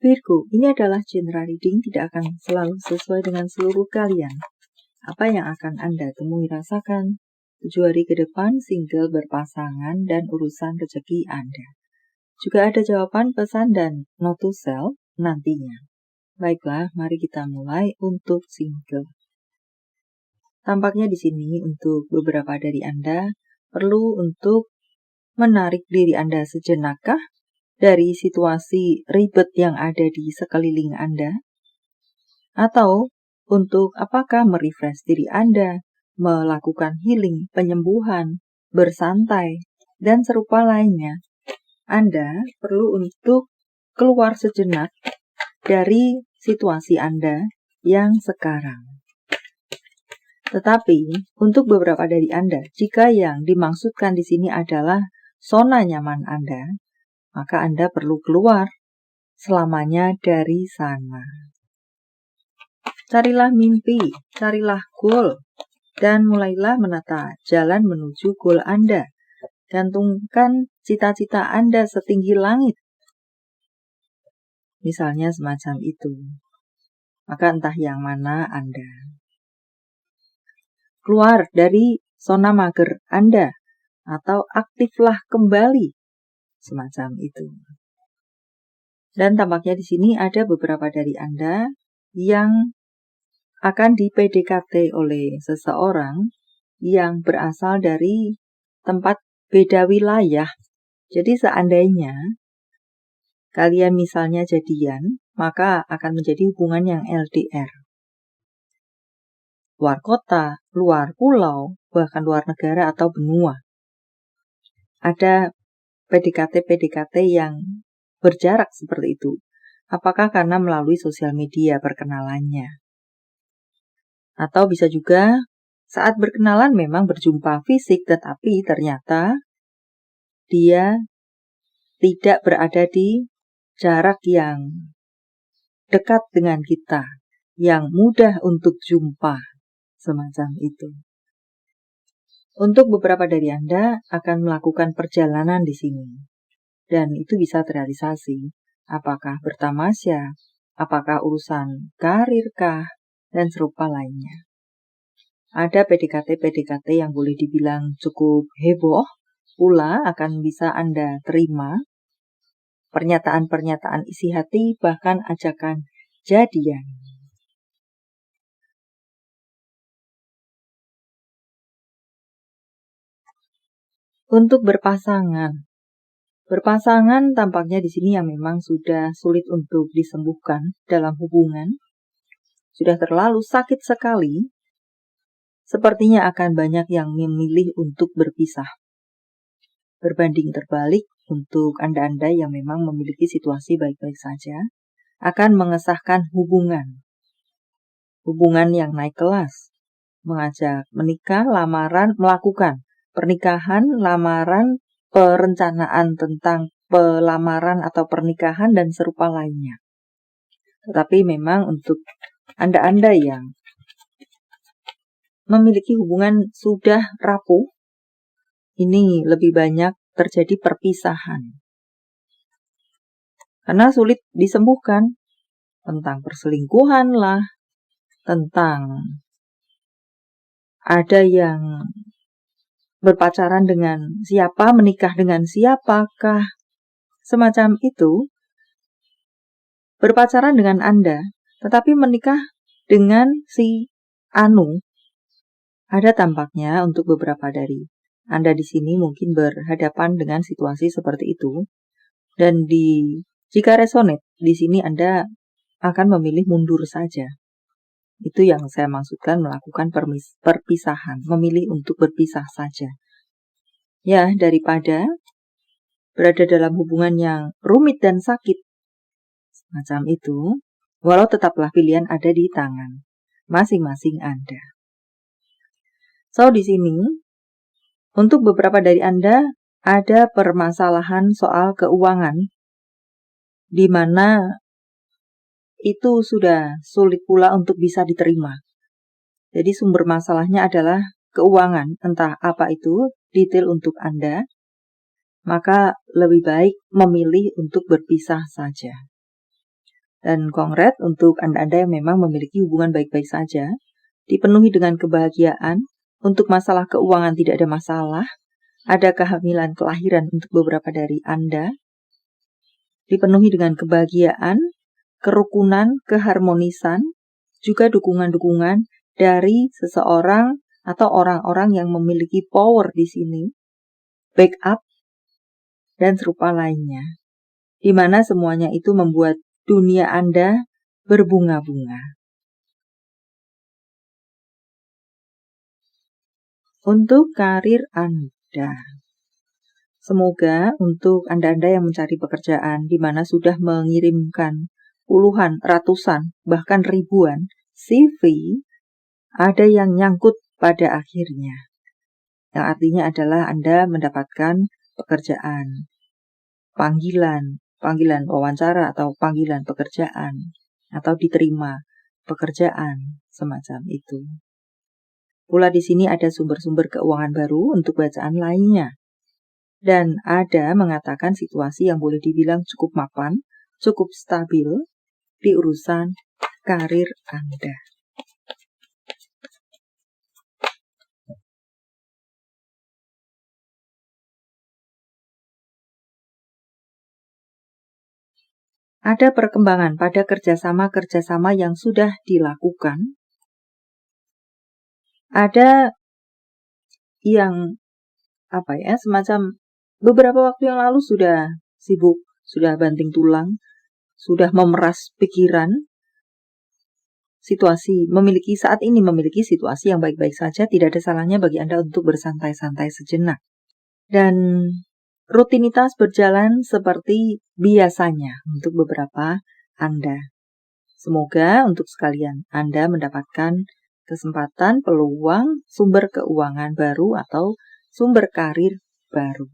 Virgo, ini adalah general reading, tidak akan selalu sesuai dengan seluruh kalian. Apa yang akan Anda temui rasakan 7 hari ke depan, single, berpasangan, dan urusan rezeki Anda. Juga ada jawaban, pesan, dan note to self nantinya. Baiklah, mari kita mulai untuk single. Tampaknya di sini untuk beberapa dari Anda perlu untuk menarik diri Anda sejenakkah dari situasi ribet yang ada di sekeliling Anda? Atau untuk apakah merefresh diri Anda, melakukan healing, penyembuhan, bersantai, dan serupa lainnya? Anda perlu untuk keluar sejenak dari situasi Anda yang sekarang. Tetapi untuk beberapa dari Anda, jika yang dimaksudkan di sini adalah zona nyaman Anda, maka Anda perlu keluar selamanya dari sana. Carilah mimpi, carilah goal, dan mulailah menata jalan menuju goal Anda. Gantungkan cita-cita Anda setinggi langit. Misalnya semacam itu. Maka entah yang mana Anda. Keluar dari zona mager Anda, atau aktiflah kembali. Semacam itu. Dan tampaknya di sini ada beberapa dari Anda yang akan di PDKT oleh seseorang yang berasal dari tempat beda wilayah. Jadi seandainya kalian misalnya jadian, maka akan menjadi hubungan yang LDR. Luar kota, luar pulau, bahkan luar negara atau benua. Ada PDKT-PDKT yang berjarak seperti itu. Apakah karena melalui sosial media perkenalannya? Atau bisa juga saat berkenalan memang berjumpa fisik, tetapi ternyata dia tidak berada di jarak yang dekat dengan kita, yang mudah untuk jumpa, semacam itu. Untuk beberapa dari Anda akan melakukan perjalanan di sini, dan itu bisa terrealisasi. Apakah bertamasya, apakah urusan karirkah, dan serupa lainnya. Ada PDKT-PDKT yang boleh dibilang cukup heboh, pula akan bisa Anda terima pernyataan-pernyataan isi hati, bahkan ajakan jadian. Untuk berpasangan tampaknya di sini yang memang sudah sulit untuk disembuhkan dalam hubungan, sudah terlalu sakit sekali, sepertinya akan banyak yang memilih untuk berpisah. Berbanding terbalik, untuk Anda-Anda yang memang memiliki situasi baik-baik saja, akan mengesahkan hubungan yang naik kelas, mengajak menikah, lamaran, melakukan pernikahan, lamaran, perencanaan tentang pelamaran atau pernikahan, dan serupa lainnya. Tetapi memang untuk Anda-Anda yang memiliki hubungan sudah rapuh, ini lebih banyak terjadi perpisahan. Karena sulit disembuhkan. Tentang perselingkuhan lah, tentang ada yang berpacaran dengan siapa, menikah dengan siapakah, semacam itu. Berpacaran dengan Anda, tetapi menikah dengan si Anu. Ada tampaknya untuk beberapa dari Anda di sini mungkin berhadapan dengan situasi seperti itu. Dan jika resonate, di sini Anda akan memilih mundur saja. Itu yang saya maksudkan melakukan perpisahan, memilih untuk berpisah saja. Ya, daripada berada dalam hubungan yang rumit dan sakit, macam itu, walau tetaplah pilihan ada di tangan masing-masing Anda. So, di sini, untuk beberapa dari Anda, ada permasalahan soal keuangan, di mana itu sudah sulit pula untuk bisa diterima. Jadi sumber masalahnya adalah keuangan, entah apa itu, detail untuk Anda, maka lebih baik memilih untuk berpisah saja. Dan kongrat untuk Anda-Anda yang memang memiliki hubungan baik-baik saja, dipenuhi dengan kebahagiaan, untuk masalah keuangan tidak ada masalah, ada kehamilan kelahiran untuk beberapa dari Anda, dipenuhi dengan kebahagiaan, kerukunan, keharmonisan, juga dukungan-dukungan dari seseorang atau orang-orang yang memiliki power di sini, backup, dan serupa lainnya, di mana semuanya itu membuat dunia Anda berbunga-bunga. Untuk karir Anda, semoga untuk Anda-Anda yang mencari pekerjaan di mana sudah mengirimkan puluhan, ratusan, bahkan ribuan CV, ada yang nyangkut pada akhirnya. Yang artinya adalah Anda mendapatkan pekerjaan, panggilan wawancara atau panggilan pekerjaan, atau diterima pekerjaan semacam itu. Pula di sini ada sumber-sumber keuangan baru untuk bacaan lainnya. Dan ada mengatakan situasi yang boleh dibilang cukup mapan, cukup stabil di urusan karir Anda. Ada perkembangan pada kerjasama-kerjasama yang sudah dilakukan. Ada yang semacam beberapa waktu yang lalu sudah sibuk, sudah banting tulang, sudah memeras pikiran. Saat ini memiliki situasi yang baik-baik saja, tidak ada salahnya bagi Anda untuk bersantai-santai sejenak. Dan rutinitas berjalan seperti biasanya untuk beberapa Anda. Semoga untuk sekalian Anda mendapatkan kesempatan, peluang, sumber keuangan baru atau sumber karir baru.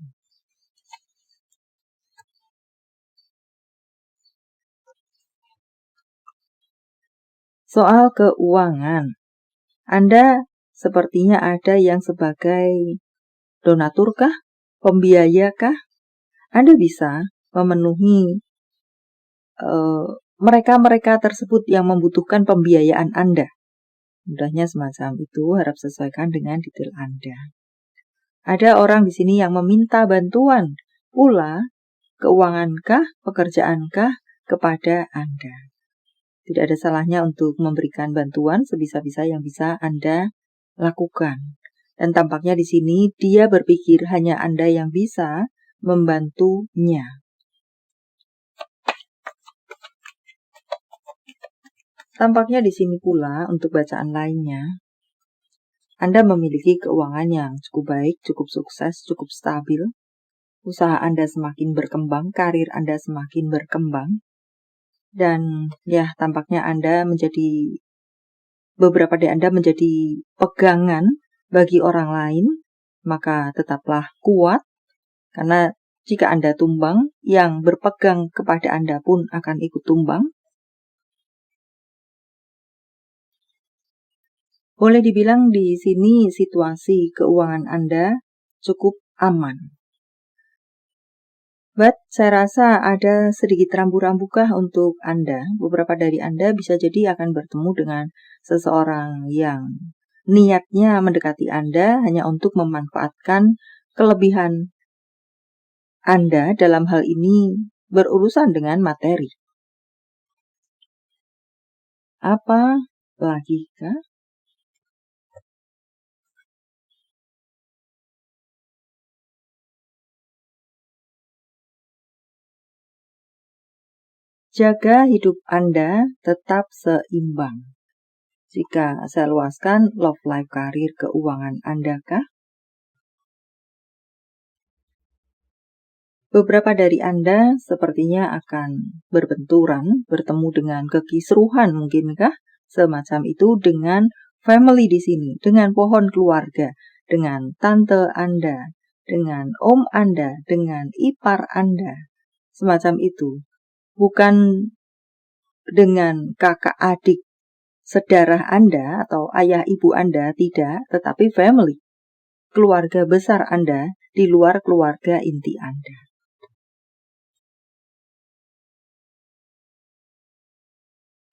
Soal keuangan, Anda sepertinya ada yang sebagai donatur kah? Pembiaya kah? Anda bisa memenuhi mereka-mereka tersebut yang membutuhkan pembiayaan Anda. Mudahnya semacam itu, harap sesuaikan dengan detail Anda. Ada orang di sini yang meminta bantuan pula, keuangankah, pekerjaankah kepada Anda. Tidak ada salahnya untuk memberikan bantuan sebisa-bisa yang bisa Anda lakukan. Dan tampaknya di sini dia berpikir hanya Anda yang bisa membantunya. Tampaknya di sini pula untuk bacaan lainnya, Anda memiliki keuangan yang cukup baik, cukup sukses, cukup stabil. Usaha Anda semakin berkembang, karir Anda semakin berkembang. Dan tampaknya beberapa dari Anda menjadi pegangan bagi orang lain, maka tetaplah kuat, karena jika Anda tumbang, yang berpegang kepada Anda pun akan ikut tumbang. Boleh dibilang di sini situasi keuangan Anda cukup aman. But saya rasa ada sedikit rambu-rambukah untuk Anda. Beberapa dari Anda bisa jadi akan bertemu dengan seseorang yang niatnya mendekati Anda hanya untuk memanfaatkan kelebihan Anda, dalam hal ini berurusan dengan materi. Apa lagi kah? Jaga hidup Anda tetap seimbang. Jika saya luaskan, love life, karir, keuangan Anda kah? Beberapa dari Anda sepertinya akan berbenturan, bertemu dengan kekisruhan mungkinkah? Semacam itu dengan family di sini, dengan pohon keluarga, dengan tante Anda, dengan om Anda, dengan ipar Anda. Semacam itu. Bukan dengan kakak adik sedarah Anda atau ayah ibu Anda, tidak, tetapi family. Keluarga besar Anda di luar keluarga inti Anda.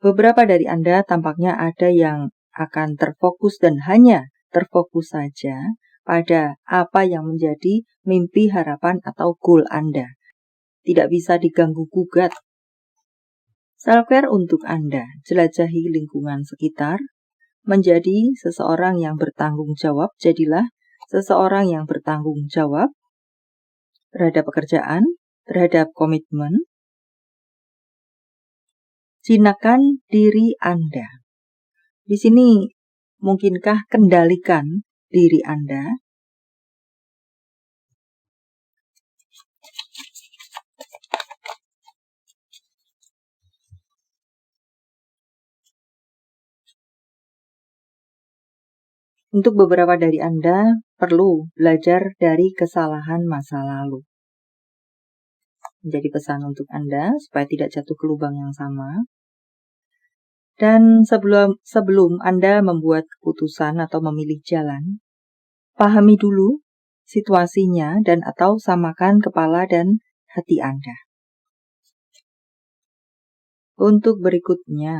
Beberapa dari Anda tampaknya ada yang akan terfokus dan hanya terfokus saja pada apa yang menjadi mimpi, harapan, atau goal Anda. Tidak bisa diganggu-gugat. Self-care untuk Anda, jelajahi lingkungan sekitar, menjadi seseorang yang bertanggung jawab, jadilah seseorang yang bertanggung jawab terhadap pekerjaan, terhadap komitmen. Jinakan diri Anda. Di sini, mungkinkah kendalikan diri Anda? Untuk beberapa dari Anda, perlu belajar dari kesalahan masa lalu. Menjadi pesan untuk Anda, supaya tidak jatuh ke lubang yang sama. Dan sebelum Anda membuat keputusan atau memilih jalan, pahami dulu situasinya dan atau samakan kepala dan hati Anda. Untuk berikutnya,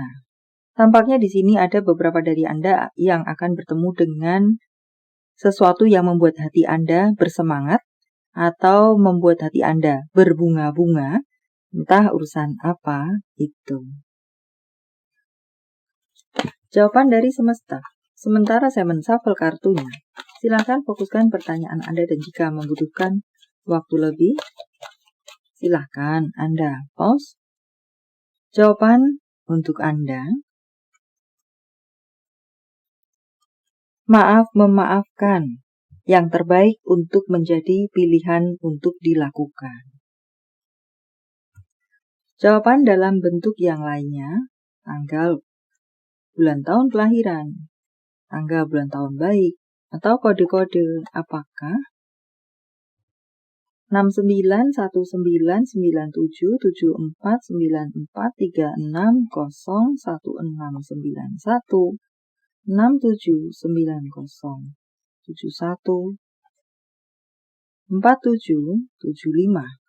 tampaknya di sini ada beberapa dari Anda yang akan bertemu dengan sesuatu yang membuat hati Anda bersemangat atau membuat hati Anda berbunga-bunga, entah urusan apa itu. Jawaban dari semesta. Sementara saya menshuffle kartunya, silakan fokuskan pertanyaan Anda dan jika membutuhkan waktu lebih, silakan Anda pause. Jawaban untuk Anda. Maaf memaafkan. Yang terbaik untuk menjadi pilihan untuk dilakukan. Jawaban dalam bentuk yang lainnya, tanggal, bulan tahun kelahiran, tanggal bulan tahun baik, atau kode-kode apakah 6919749436016916797071 4775.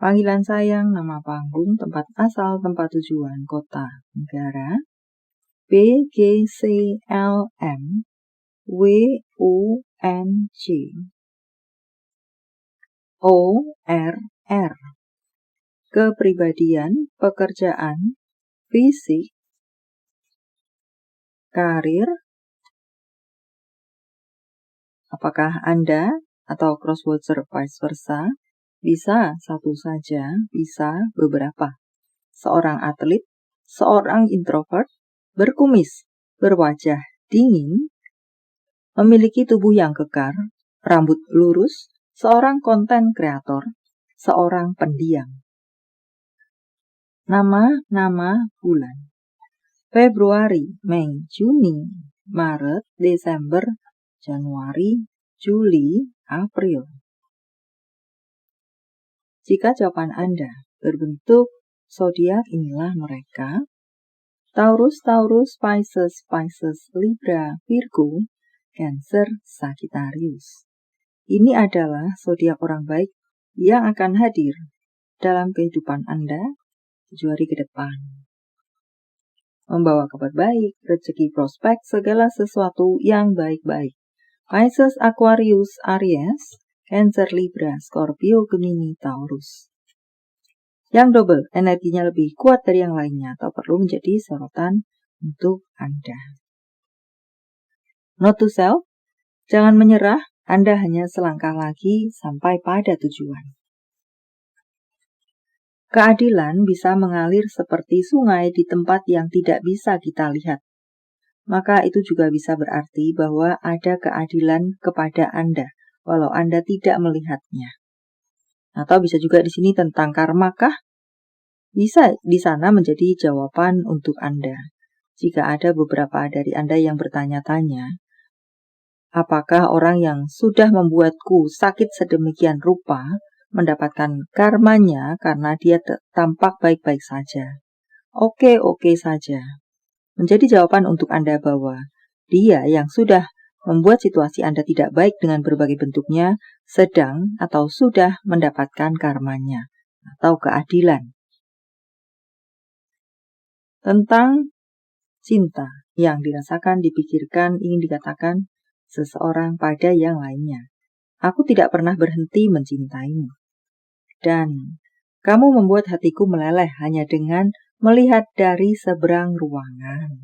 Panggilan sayang, nama panggung, tempat asal, tempat tujuan, kota, negara, BGCLM, WUNJ, ORR, kepribadian, pekerjaan, fisik, karir. Apakah Anda atau crosswatcher vice versa? Bisa satu saja, bisa beberapa. Seorang atlet, seorang introvert, berkumis, berwajah dingin, memiliki tubuh yang kekar, rambut lurus, seorang konten kreator, seorang pendiam. Nama-nama bulan. Februari, Mei, Juni, Maret, Desember, Januari, Juli, April. Jika jawaban Anda berbentuk zodiak, inilah mereka. Taurus, Taurus, Pisces, Pisces, Libra, Virgo, Cancer, Sagittarius. Ini adalah zodiak orang baik yang akan hadir dalam kehidupan Anda 7 hari ke depan. Membawa kabar baik, rezeki, prospek, segala sesuatu yang baik-baik. Pisces, Aquarius, Aries, Cancer, Libra, Scorpio, Gemini, Taurus. Yang double, energinya lebih kuat dari yang lainnya atau perlu menjadi sorotan untuk Anda. Note to self, jangan menyerah, Anda hanya selangkah lagi sampai pada tujuan. Keadilan bisa mengalir seperti sungai di tempat yang tidak bisa kita lihat. Maka itu juga bisa berarti bahwa ada keadilan kepada Anda, walau Anda tidak melihatnya. Atau bisa juga di sini tentang karmakah? Bisa di sana menjadi jawaban untuk Anda. Jika ada beberapa dari Anda yang bertanya-tanya, apakah orang yang sudah membuatku sakit sedemikian rupa mendapatkan karmanya karena dia tampak baik-baik saja? Oke saja. Menjadi jawaban untuk Anda bahwa dia yang sudah membuat situasi Anda tidak baik dengan berbagai bentuknya sedang atau sudah mendapatkan karmanya atau keadilan. tentang cinta yang dirasakan, dipikirkan, ingin dikatakan seseorang pada yang lainnya. Aku tidak pernah berhenti mencintaimu. Dan kamu membuat hatiku meleleh hanya dengan melihat dari seberang ruangan.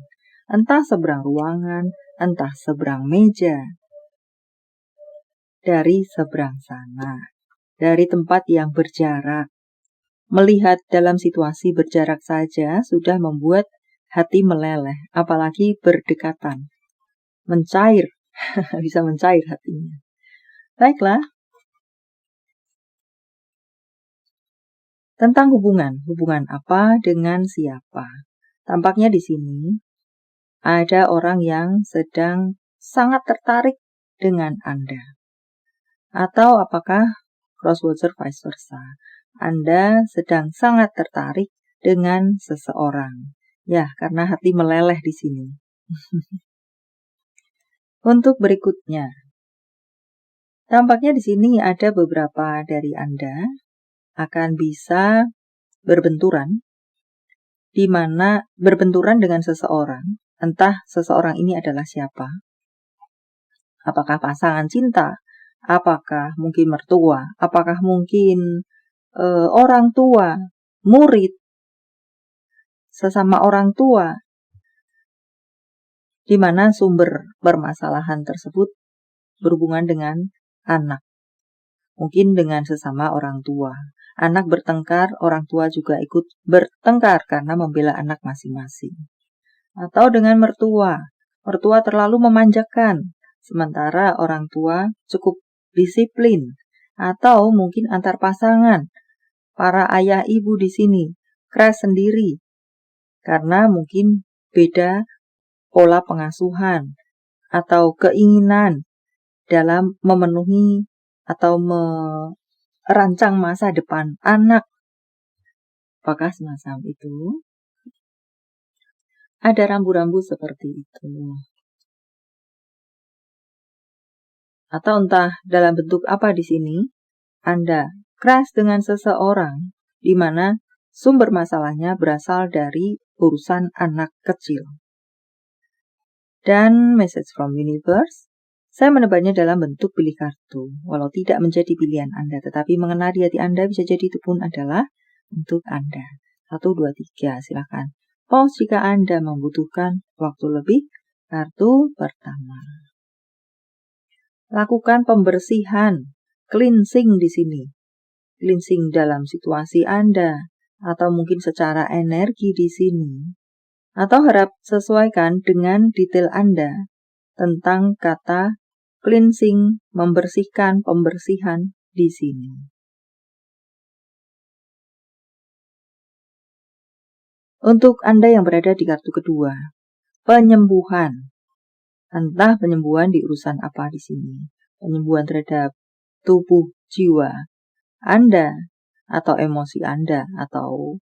Entah seberang ruangan, entah seberang meja. Dari seberang sana. Dari tempat yang berjarak. Melihat dalam situasi berjarak saja sudah membuat hati meleleh. Apalagi berdekatan. Mencair. Bisa mencair hatinya. Baiklah. Tentang hubungan apa dengan siapa? Tampaknya di sini ada orang yang sedang sangat tertarik dengan Anda. Atau apakah cross-watcher vice versa? Anda sedang sangat tertarik dengan seseorang. Ya, karena hati meleleh di sini. Untuk berikutnya, tampaknya di sini ada beberapa dari Anda akan bisa berbenturan, di mana berbenturan dengan seseorang, entah seseorang ini adalah siapa, apakah pasangan cinta, apakah mungkin mertua, apakah mungkin orang tua, murid, sesama orang tua, di mana sumber permasalahan tersebut berhubungan dengan anak, mungkin dengan sesama orang tua. Anak bertengkar, orang tua juga ikut bertengkar karena membela anak masing-masing. Atau dengan mertua. Mertua terlalu memanjakan, sementara orang tua cukup disiplin. Atau mungkin antar pasangan. Para ayah ibu di sini keras sendiri. Karena mungkin beda pola pengasuhan atau keinginan dalam memenuhi atau merancang masa depan anak. Apakah semacam itu? Ada rambu-rambu seperti itu. Atau entah dalam bentuk apa di sini, Anda keras dengan seseorang di mana sumber masalahnya berasal dari urusan anak kecil. Dan message from universe, saya menebarnya dalam bentuk pilih kartu. Walau tidak menjadi pilihan Anda, tetapi mengena di hati Anda bisa jadi itu pun adalah untuk Anda. 1, 2, 3, silakan. Pause jika Anda membutuhkan waktu lebih. Kartu pertama. Lakukan pembersihan, cleansing di sini. Cleansing dalam situasi Anda, atau mungkin secara energi di sini. Atau harap sesuaikan dengan detail Anda tentang kata cleansing, membersihkan, pembersihan di sini. Untuk Anda yang berada di kartu kedua, penyembuhan. Entah penyembuhan di urusan apa di sini. Penyembuhan terhadap tubuh, jiwa Anda, atau emosi Anda, atau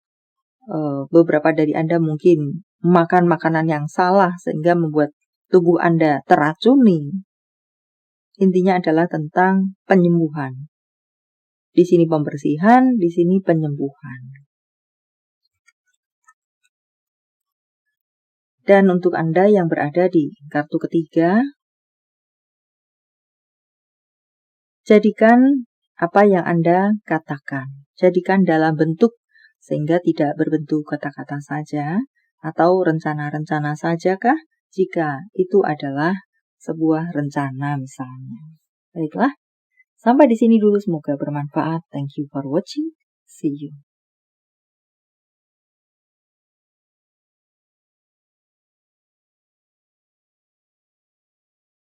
beberapa dari Anda mungkin makan makanan yang salah sehingga membuat tubuh Anda teracuni. Intinya adalah tentang penyembuhan. Di sini pembersihan, di sini penyembuhan. Dan untuk Anda yang berada di kartu ketiga, jadikan apa yang Anda katakan. Jadikan dalam bentuk sehingga tidak berbentuk kata-kata saja atau rencana-rencana sajakah jika itu adalah sebuah rencana misalnya. Baiklah, sampai di sini dulu, semoga bermanfaat. Thank you for watching. See you.